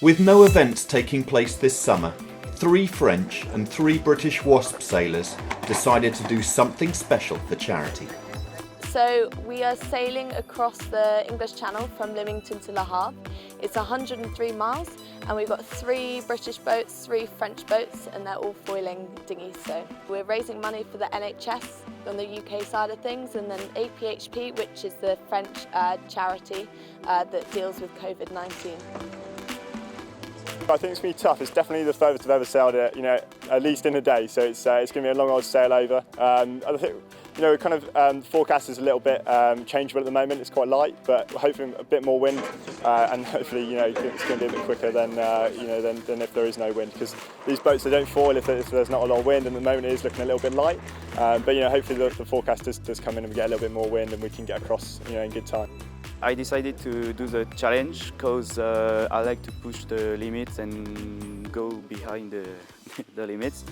With no events taking place this summer, 3 French and 3 British WASZP sailors decided to do something special for charity. So we are sailing across the English Channel from Lymington to Le Havre. It's 103 miles and we've got 3 British boats, 3 French boats, and they're all foiling dinghies. So we're raising money for the NHS on the UK side of things, and then APHP, which is the French charity that deals with COVID-19. I think it's going to be tough. It's definitely the furthest I've ever sailed it, at least in a day. So it's going to be a long old sail over. I think, kind of forecast is a little bit changeable at the moment. It's quite light, but hopefully a bit more wind, and hopefully, it's going to be a bit quicker than if there is no wind. Because these boats, they don't foil if there's not a lot of wind, and at the moment it is looking a little bit light. But hopefully the forecast does come in and we get a little bit more wind and we can get across, in good time. I decided to do the challenge because I like to push the limits and go behind the limits.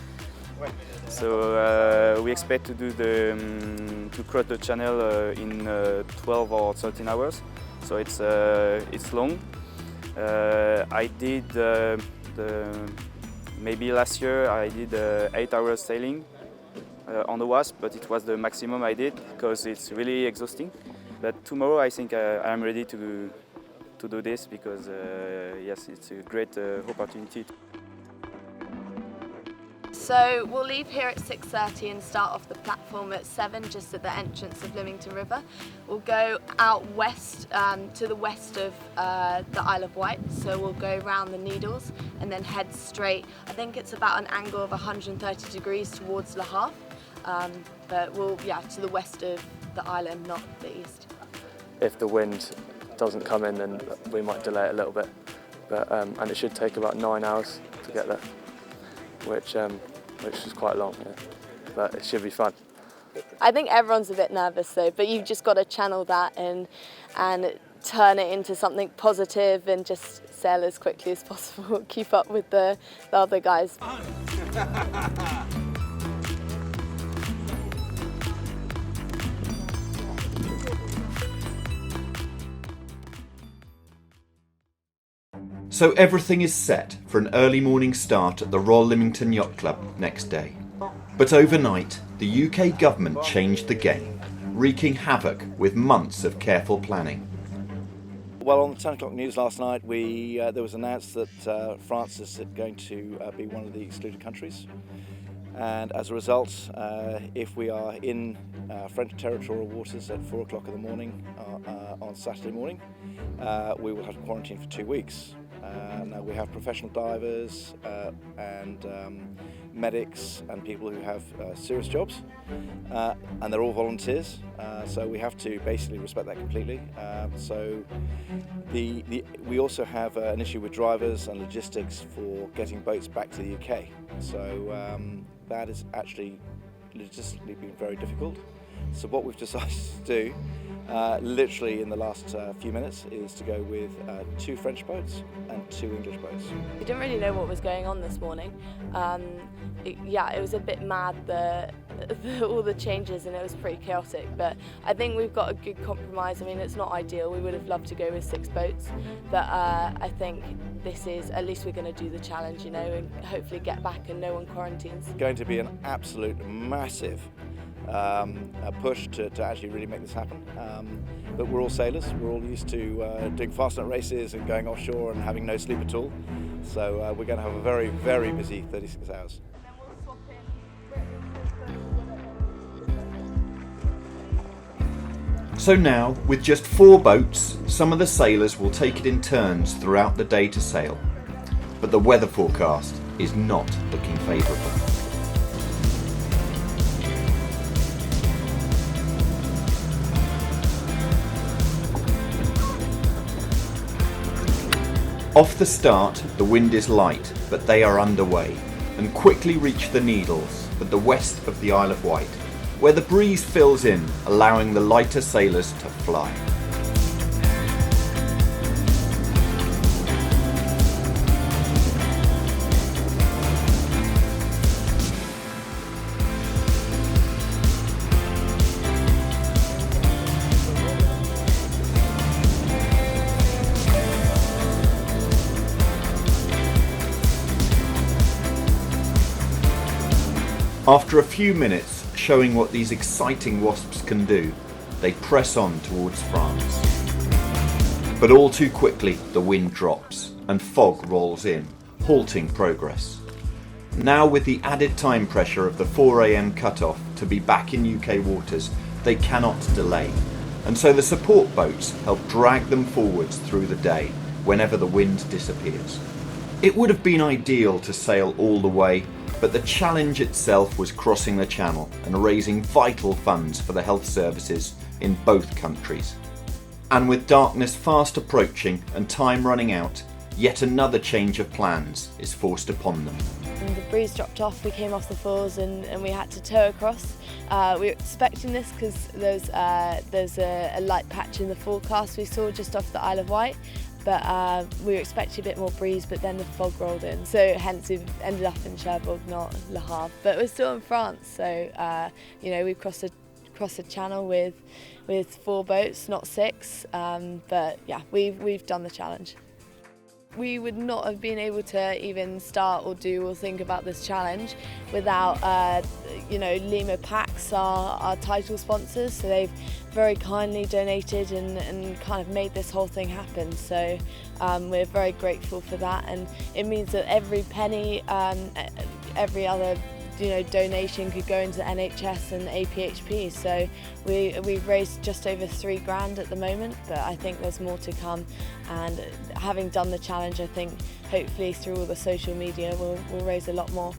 So we expect to do to cross the channel in 12 or 13 hours. So it's long. I did maybe last year I did 8 hours sailing on the WASZP, but it was the maximum I did because it's really exhausting. But tomorrow I think I'm ready to do this because yes, it's a great opportunity. So we'll leave here at 6:30 and start off the platform at 7, just at the entrance of Lymington River. We'll go out west to the west of the Isle of Wight, so we'll go round the Needles and then head straight. I think it's about an angle of 130 degrees towards Le Havre, but we'll to the west of the island, not the east. If the wind doesn't come in, then we might delay it a little bit, but and it should take about 9 hours to get there, which is quite long, but it should be fun. I think everyone's a bit nervous though, but you've just got to channel that and turn it into something positive and just sail as quickly as possible, keep up with the other guys. So everything is set for an early morning start at the Royal Lymington Yacht Club next day. But overnight, the UK government changed the game, wreaking havoc with months of careful planning. Well, on the 10 o'clock news last night, there was announced that France is going to be one of the excluded countries. And as a result, if we are in French territorial waters at 4 o'clock in the morning on Saturday morning, we will have to quarantine for 2 weeks. Now we have professional divers and medics and people who have serious jobs, and they're all volunteers, so we have to basically respect that completely. So we also have an issue with drivers and logistics for getting boats back to the UK. So that is actually logistically been very difficult. So what we've decided to do, literally in the last few minutes, is to go with 2 French boats and 2 English boats. We didn't really know what was going on this morning. It was a bit mad, all the changes, and it was pretty chaotic, but I think we've got a good compromise. I mean, it's not ideal. We would have loved to go with 6 boats, but I think this is, at least we're going to do the challenge, and hopefully get back and no one quarantines. It's going to be an absolute massive push to actually really make this happen. But we're all sailors, we're all used to doing fast-net races and going offshore and having no sleep at all. So we're going to have a very, very busy 36 hours. So now, with just 4 boats, some of the sailors will take it in turns throughout the day to sail. But the weather forecast is not looking favourable. Off the start, the wind is light, but they are underway and quickly reach the Needles at the west of the Isle of Wight, where the breeze fills in, allowing the lighter sailors to fly. After a few minutes showing what these exciting wasps can do, they press on towards France. But all too quickly the wind drops and fog rolls in, halting progress. Now with the added time pressure of the 4 AM cut-off to be back in UK waters, they cannot delay, and so the support boats help drag them forwards through the day whenever the wind disappears. It would have been ideal to sail all the way, but the challenge itself was crossing the channel and raising vital funds for the health services in both countries. And with darkness fast approaching and time running out, yet another change of plans is forced upon them. And the breeze dropped off, we came off the falls and we had to tow across. We were expecting this because there's a light patch in the forecast we saw just off the Isle of Wight, but we were expecting a bit more breeze, but then the fog rolled in, so hence we've ended up in Cherbourg, not Le Havre. But we're still in France, so we've crossed a channel with 4 boats, not 6, but yeah, we've done the challenge. We would not have been able to even start or do or think about this challenge without Lemer Pax, our title sponsors. So they've very kindly donated and kind of made this whole thing happen. So we're very grateful for that, and it means that every penny, every other donation could go into NHS and APHP. So we've raised just over £3,000 at the moment, but I think there's more to come. And having done the challenge, I think hopefully through all the social media we'll raise a lot more.